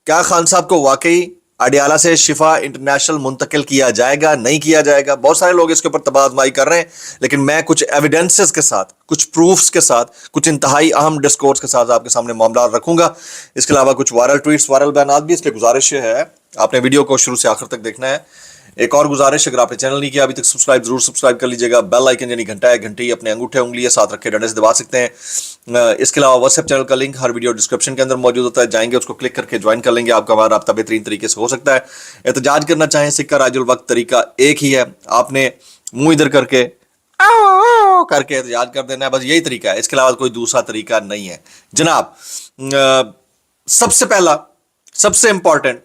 کیا خان صاحب کو واقعی اڈیالہ سے شفا انٹرنیشنل منتقل کیا جائے گا نہیں کیا جائے گا؟ بہت سارے لوگ اس کے اوپر تباہ آزمائی کر رہے ہیں، لیکن میں کچھ ایویڈنسز کے ساتھ، کچھ پروفز کے ساتھ، کچھ انتہائی اہم ڈسکورس کے ساتھ آپ کے سامنے معاملات رکھوں گا۔ اس کے علاوہ کچھ وائرل ٹویٹس، وائرل بیانات بھی۔ اس لیے گزارش ہے آپ نے ویڈیو کو شروع سے آخر تک دیکھنا ہے۔ ایک اور گزارش، اگر آپ نے چینل نہیں کیا ابھی تک ضرور سبسکرائب کر لیجیے گا۔ بیل آئیکن یعنی گھنٹہ ہے، گھنٹی اپنے انگوٹھے انگلی ساتھ رکھے ڈنڈے سے دبا سکتے ہیں۔ اس کے علاوہ واٹس ایپ چینل کا لنک ہر ویڈیو ڈسکرپشن کے اندر موجود ہوتا ہے، جائیں گے اس کو کلک کر کے جوائن کر لیں گے، آپ کا ہمارا رابطہ بہترین طریقے سے ہو سکتا ہے۔ احتجاج کرنا چاہیں سکہ راج الوقت، طریقہ ایک ہی ہے، آپ نے منہ ادھر کر کے احتجاج کر دینا ہے، بس یہی طریقہ ہے، اس کے علاوہ کوئی دوسرا طریقہ نہیں ہے جناب۔ سب سے پہلا، سب سے امپورٹنٹ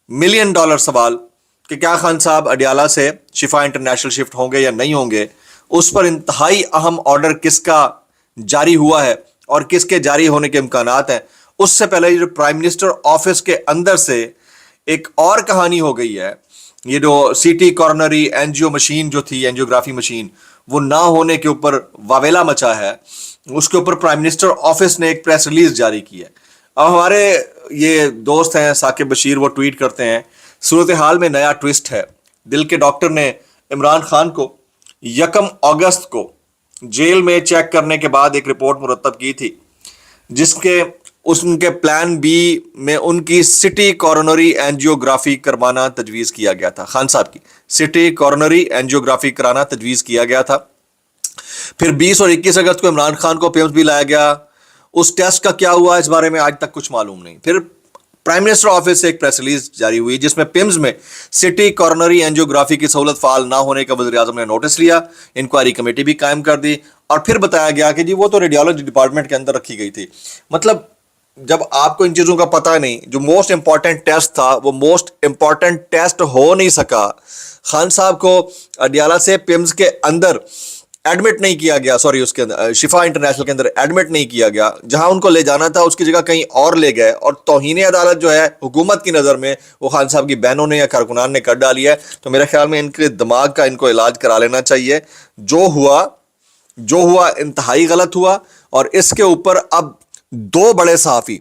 $1 ملین سوال کہ کیا خان صاحب اڈیالہ سے شفا انٹرنیشنل شفٹ ہوں گے یا نہیں ہوں گے، اس پر انتہائی اہم آرڈر کس کا جاری ہوا ہے اور کس کے جاری ہونے کے امکانات ہیں۔ اس سے پہلے جو پرائم منسٹر آفس کے اندر سے ایک اور کہانی ہو گئی ہے، یہ جو سی ٹی کورنری اینجیو مشین جو تھی، اینجیوگرافی مشین، وہ نہ ہونے کے اوپر واویلا مچا ہے، اس کے اوپر پرائم منسٹر آفس نے ایک پریس ریلیز جاری کی ہے۔ اب ہمارے یہ دوست ہیں ثاقب بشیر، وہ ٹویٹ کرتے ہیں صورتحال میں نیا ٹوسٹ ہے، دل کے ڈاکٹر نے عمران خان کو 1 اگست کو جیل میں چیک کرنے کے بعد ایک رپورٹ مرتب کی تھی، جس کے ان کے پلان بی میں ان کی سٹی کورونری اینجیوگرافی کروانا تجویز کیا گیا تھا۔ خان صاحب کی سٹی کورونری اینجیوگرافی کرانا تجویز کیا گیا تھا۔ پھر 20 اور 21 اگست کو عمران خان کو پیمز بھی لایا گیا، اس ٹیسٹ کا کیا ہوا اس بارے میں آج تک کچھ معلوم نہیں۔ پھر پرائم منسٹر آفس سے ایک پریس ریلیز جاری ہوئی جس میں پیمز میں سٹی کورنری اینجیوگرافی کی سہولت فعال نہ ہونے کا وزیر اعظم نے نوٹس لیا، انکوائری کمیٹی بھی قائم کر دی، اور پھر بتایا گیا کہ جی وہ تو ریڈیولوجی ڈپارٹمنٹ کے اندر رکھی گئی تھی۔ مطلب جب آپ کو ان چیزوں کا پتہ نہیں، جو موسٹ امپورٹنٹ ٹیسٹ تھا وہ موسٹ امپورٹنٹ ٹیسٹ ہو نہیں سکا۔ خان صاحب کو اڈیالہ سے پیمز کے اندر ایڈمٹ نہیں کیا گیا، اس کے اندر شفا انٹرنیشنل کے اندر ایڈمٹ نہیں کیا گیا، جہاں ان کو لے جانا تھا اس کی جگہ کہیں اور لے گئے، اور توہین عدالت جو ہے حکومت کی نظر میں وہ خان صاحب کی بہنوں نے یا کارکنان نے کر ڈالی ہے۔ تو میرے خیال میں ان کے دماغ کا ان کو علاج کرا لینا چاہیے۔ جو ہوا انتہائی غلط ہوا، اور اس کے اوپر اب 2 بڑے صحافی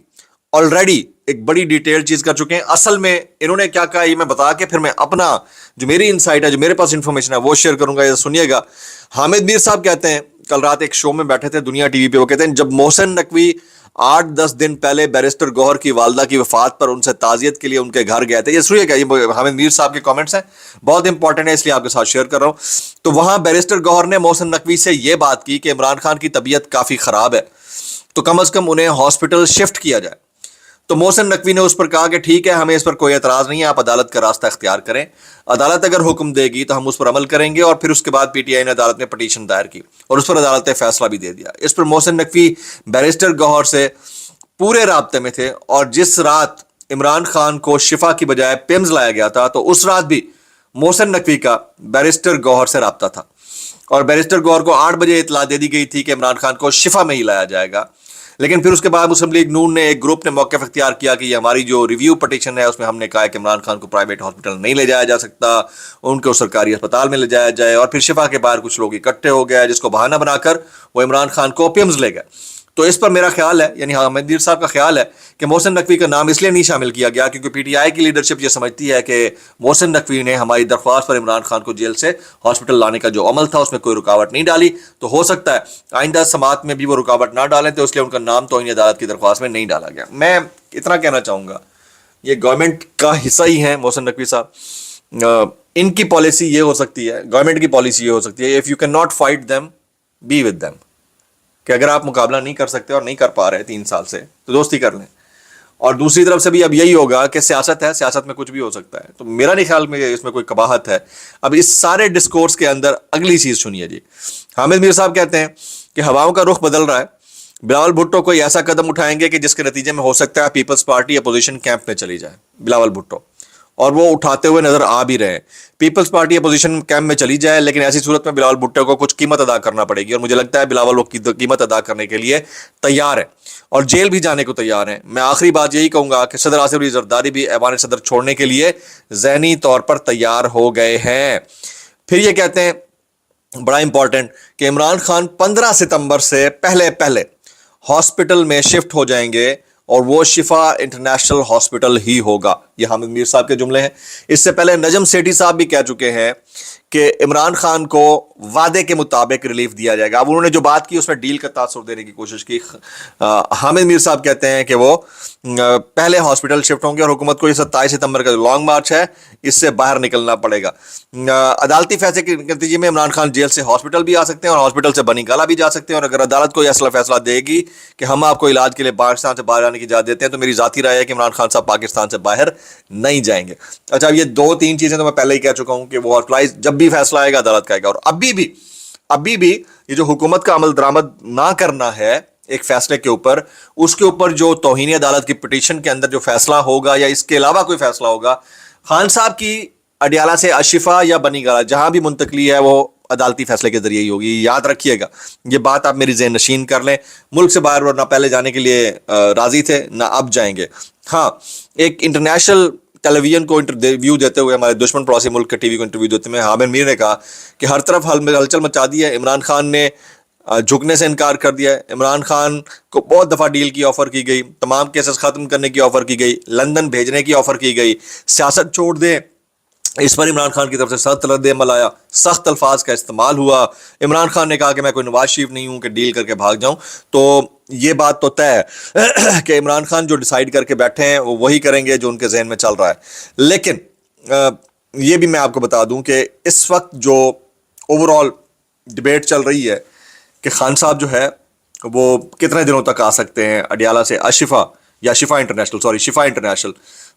آلریڈی ایک بڑی ڈیٹیل چیز کر چکے ہیں۔ اصل میں انہوں نے کیا کہا یہ میں بتا کے پھر میں اپنا جو میری انسائٹ ہے، جو میرے پاس انفارمیشن ہے وہ شیئر کروں گا، یہ سنیے گا۔ حامد میر صاحب کہتے ہیں، کل رات ایک شو میں بیٹھے تھے دنیا ٹی وی پہ، وہ کہتے ہیں جب محسن نقوی 8-10 دن پہلے بیرسٹر گوہر کی والدہ کی وفات پر ان سے تعزیت کے لیے ان کے گھر گئے تھے، یہ سنیے گا، یہ حامد میر صاحب کے کامنٹس ہیں، بہت امپورٹنٹ ہے اس لیے آپ کے ساتھ شیئر کر رہا ہوں۔ تو وہاں بیرسٹر گوہر نے محسن نقوی سے یہ بات کی کہ عمران خان کی طبیعت کافی خراب ہے، تو کم از کم انہیں ہاسپٹل شفٹ کیا جائے۔ تو محسن نقوی نے اس پر کہا کہ ٹھیک ہے، ہمیں اس پر کوئی اعتراض نہیں ہے، آپ عدالت کا راستہ اختیار کریں، عدالت اگر حکم دے گی تو ہم اس پر عمل کریں گے۔ اور پھر اس کے بعد پی ٹی آئی نے عدالت میں پٹیشن دائر کی اور اس پر عدالت نے فیصلہ بھی دے دیا۔ اس پر محسن نقوی بیرسٹر گوہر سے پورے رابطے میں تھے، اور جس رات عمران خان کو شفا کی بجائے پیمز لایا گیا تھا تو اس رات بھی محسن نقوی کا بیرسٹر گوہر سے رابطہ تھا، اور بیرسٹر گوہر کو 8 بجے اطلاع دے دی گئی تھی کہ عمران خان کو شفا میں ہی لایا جائے گا۔ لیکن پھر اس کے بعد مسلم لیگ نون نے ایک گروپ نے موقف اختیار کیا کہ یہ ہماری جو ریویو پٹیشن ہے اس میں ہم نے کہا کہ عمران خان کو پرائیویٹ ہاسپٹل نہیں لے جایا جا سکتا، ان کو سرکاری اسپتال میں لے جایا جائے، اور پھر شفا کے باہر کچھ لوگ اکٹھے ہو گئے جس کو بہانہ بنا کر وہ عمران خان کو پیمز لے گئے۔ تو اس پر میرا خیال ہے، یعنی حامد میر صاحب کا خیال ہے کہ محسن نقوی کا نام اس لیے نہیں شامل کیا گیا کیونکہ پی ٹی آئی کی لیڈرشپ یہ سمجھتی ہے کہ محسن نقوی نے ہماری درخواست پر عمران خان کو جیل سے ہاسپٹل لانے کا جو عمل تھا اس میں کوئی رکاوٹ نہیں ڈالی، تو ہو سکتا ہے آئندہ سماعت میں بھی وہ رکاوٹ نہ ڈالیں، تو اس لیے ان کا نام توہین عدالت کی درخواست میں نہیں ڈالا گیا۔ میں اتنا کہنا چاہوں گا، یہ گورنمنٹ کا حصہ ہی ہیں محسن نقوی صاحب، ان کی پالیسی یہ ہو سکتی ہے، گورنمنٹ کی پالیسی یہ ہو سکتی ہے، if you can not fight them be with them, کہ اگر آپ مقابلہ نہیں کر سکتے اور نہیں کر پا رہے 3 سال سے تو دوستی کر لیں۔ اور دوسری طرف سے بھی اب یہی ہوگا کہ سیاست ہے، سیاست میں کچھ بھی ہو سکتا ہے، تو میرا نہیں خیال میں اس میں کوئی قباحت ہے۔ اب اس سارے ڈسکورس کے اندر اگلی چیز سنیے جی۔ حامد میر صاحب کہتے ہیں کہ ہواؤں کا رخ بدل رہا ہے، بلاول بھٹو کوئی ایسا قدم اٹھائیں گے کہ جس کے نتیجے میں ہو سکتا ہے پیپلز پارٹی اپوزیشن کیمپ میں چلی جائے بلاول بھٹو، اور وہ اٹھاتے ہوئے نظر آ بھی رہے ہیں۔ پیپلز پارٹی اپوزیشن کیمپ میں چلی جائے، لیکن ایسی صورت میں بلاول بھٹو کو کچھ قیمت ادا کرنا پڑے گی، اور مجھے لگتا ہے بلاول وہ قیمت ادا کرنے کے لیے تیار ہے اور جیل بھی جانے کو تیار ہیں۔ میں آخری بات یہی کہوں گا کہ صدر آصف علی زرداری بھی ایوان صدر چھوڑنے کے لیے ذہنی طور پر تیار ہو گئے ہیں۔ پھر یہ کہتے ہیں بڑا امپورٹنٹ کہ عمران خان 15 ستمبر سے پہلے ہاسپٹل میں شفٹ ہو جائیں گے، اور وہ شفا انٹرنیشنل ہاسپٹل ہی ہوگا. یہ حامد میر صاحب کے جملے ہیں. اس سے پہلے نجم سیٹھی صاحب بھی کہہ چکے ہیں کہ عمران خان کو وعدے کے مطابق ریلیف دیا جائے گا. اب انہوں نے جو بات کی اس میں ڈیل کا تاثر دینے کی کوشش کی. حامد میر صاحب کہتے ہیں کہ وہ پہلے ہاسپٹل شفٹ ہوں گے اور حکومت کو یہ 27 ستمبر کا جو لانگ مارچ ہے اس سے باہر نکلنا پڑے گا. عدالتی فیصلے کے نتیجے میں عمران خان جیل سے ہاسپٹل بھی آ سکتے ہیں اور ہاسپٹل سے بنی گالہ بھی جا سکتے ہیں. اور اگر عدالت کو یہ فیصلہ دے گی کہ ہم آپ کو علاج کے لیے پاکستان سے باہر آنے کی اجازت دیتے ہیں تو میری ذاتی رائے ہے کہ عمران خان صاحب پاکستان سے باہر نہیں جائیں گے. اچھا یہ 2-3 چیزیں تو میں پہلے ہی کہہ چکا ہوں کہ وہ اپلائی جب بھی فیصلہ آئے گا عدالت کا آئے گا. اور ابھی بھی یہ جو حکومت کا عمل درآمد نہ کرنا ہے ایک فیصلے کے اوپر، اس کے اوپر جو توہین عدالت کی پٹیشن کے اندر جو فیصلہ ہوگا یا اس کے علاوہ کوئی فیصلہ ہوگا، خان صاحب کی اڈیالہ سے اشفا یا بنی گالہ جہاں بھی منتقلی ہے وہ عدالتی فیصلے کے ذریعے ہی ہوگی. یاد رکھیے گا، یہ بات آپ میری ذہن نشین کر لیں. ملک سے باہر نہ پہلے جانے کے لیے راضی تھے نہ اب جائیں گے. ہاں، ایک انٹرنیشنل ٹیلی ویژن کو انٹرویو دیتے ہوئے، ہمارے دشمن پڑوسی ملک کے ٹی وی کو انٹرویو دیتے ہوئے حامد میر نے کہا کہ ہر طرف ہلچل مچا دی ہے. عمران خان نے جھکنے سے انکار کر دیا ہے. عمران خان کو بہت دفعہ ڈیل کی آفر کی گئی، تمام کیسز ختم کرنے کی آفر کی گئی، لندن بھیجنے کی آفر کی گئی، سیاست چھوڑ دیں، اس پر عمران خان کی طرف سے سخت رد عمل آیا، سخت الفاظ کا استعمال ہوا. عمران خان نے کہا کہ میں کوئی نواز شریف نہیں ہوں کہ ڈیل کر کے بھاگ جاؤں. تو یہ بات تو طے ہے کہ عمران خان جو ڈیسائیڈ کر کے بیٹھے ہیں وہ وہی کریں گے جو ان کے ذہن میں چل رہا ہے. لیکن یہ بھی میں آپ کو بتا دوں کہ اس وقت جو اوور آل ڈبیٹ چل رہی ہے کہ خان صاحب جو ہے وہ کتنے دنوں تک آ سکتے ہیں اڈیالہ سے اشفا یا شفا انٹرنیشنل.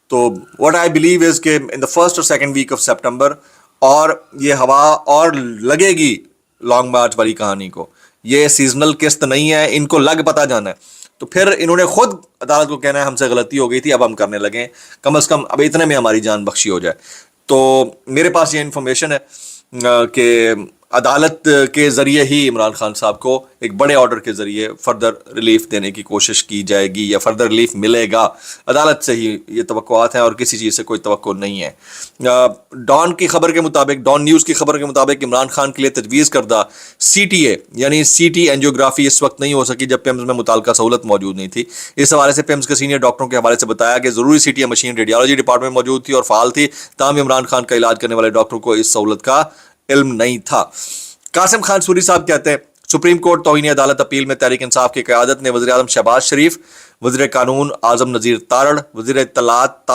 تو واٹ آئی بلیو از کہ ان دا فرسٹ اور سیکنڈ ویک آف سپٹمبر، اور یہ ہوا اور لگے گی لانگ مارچ والی کہانی کو. یہ سیزنل قسط نہیں ہے، ان کو لگ پتہ جانا ہے. تو پھر انہوں نے خود عدالت کو کہنا ہے ہم سے غلطی ہو گئی تھی، اب ہم کرنے لگیں، کم از کم اب اتنے میں ہماری جان بخشی ہو جائے. تو میرے پاس یہ انفارمیشن ہے کہ عدالت کے ذریعے ہی عمران خان صاحب کو ایک بڑے آرڈر کے ذریعے فردر ریلیف دینے کی کوشش کی جائے گی یا فردر ریلیف ملے گا. عدالت سے ہی یہ توقعات ہیں اور کسی چیز سے کوئی توقع نہیں ہے. ڈان کی خبر کے مطابق، ڈان نیوز کی خبر کے مطابق عمران خان کے لیے تجویز کردہ سی ٹی اے یعنی سی ٹی اینجیوگرافی اس وقت نہیں ہو سکی جب پیمز میں متعلقہ سہولت موجود نہیں تھی. اس حوالے سے پیمز کے سینئر ڈاکٹروں کے حوالے سے بتایا کہ ضروری C T A machine radiology department میں موجود تھی اور فعال تھی، تاہم عمران خان کا علاج کرنے والے ڈاکٹروں کو اس سہولت کا علم نہیں تھا. قاسم خان سوری صاحب کہتے ہیں سپریم کورٹ توہین عدالت اپیل میں تحریک انصاف کی قیادت نے وزیر اعظم شہباز شریف، وزیر قانون اعظم نذیر تارڑ، وزیر اطلاعات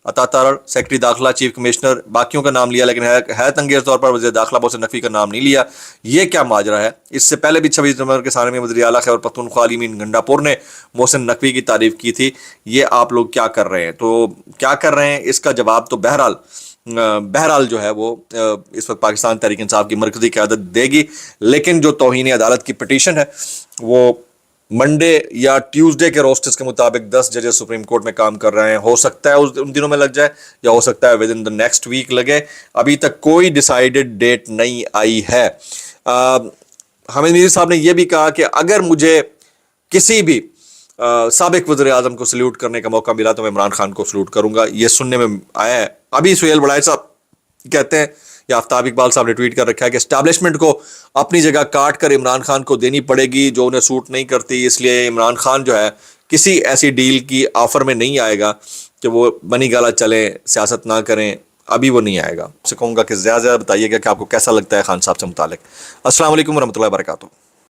عطا تارڑ، سیکرٹری داخلہ، چیف کمشنر، باقیوں کا نام لیا لیکن حیرت انگیز طور پر وزیر داخلہ محسن نقوی کا نام نہیں لیا. یہ کیا ماجرا ہے؟ اس سے پہلے بھی 26 نومبر کے سالے میں وزیر اعلیٰ خیبر پختونخوا علی امین گنڈا پور نے محسن نقوی کی تعریف کی تھی. یہ آپ لوگ کیا کر رہے ہیں؟ تو کیا کر رہے ہیں اس کا جواب تو بہرحال جو ہے وہ اس وقت پاکستان تحریک انصاف کی مرکزی قیادت دے گی. لیکن جو توہین عدالت کی پٹیشن ہے وہ منڈے یا ٹیوزڈے کے روسٹرز کے مطابق 10 ججز سپریم کورٹ میں کام کر رہے ہیں. ہو سکتا ہے ان دنوں میں لگ جائے یا ہو سکتا ہے within the next week لگے. ابھی تک کوئی ڈیسائیڈڈ ڈیٹ نہیں آئی ہے. حامد میر صاحب نے یہ بھی کہا کہ اگر مجھے کسی بھی سابق وزیر اعظم کو سلیوٹ کرنے کا موقع ملا تو میں عمران خان کو سلیوٹ کروں گا. یہ سننے میں آیا ہے. ابھی سہیل بڑائے صاحب کہتے ہیں یا آفتاب اقبال صاحب نے ٹویٹ کر رکھا ہے کہ اسٹیبلشمنٹ کو اپنی جگہ کاٹ کر عمران خان کو دینی پڑے گی جو انہیں سوٹ نہیں کرتی، اس لیے عمران خان جو ہے کسی ایسی ڈیل کی آفر میں نہیں آئے گا کہ وہ بنی گالہ چلیں، سیاست نہ کریں. ابھی وہ نہیں آئے گا. سے کہوں گا کہ زیادہ بتائیے گا کہ آپ کو کیسا لگتا ہے خان صاحب سے متعلق. السلام علیکم ورحمۃ اللہ وبرکاتہ.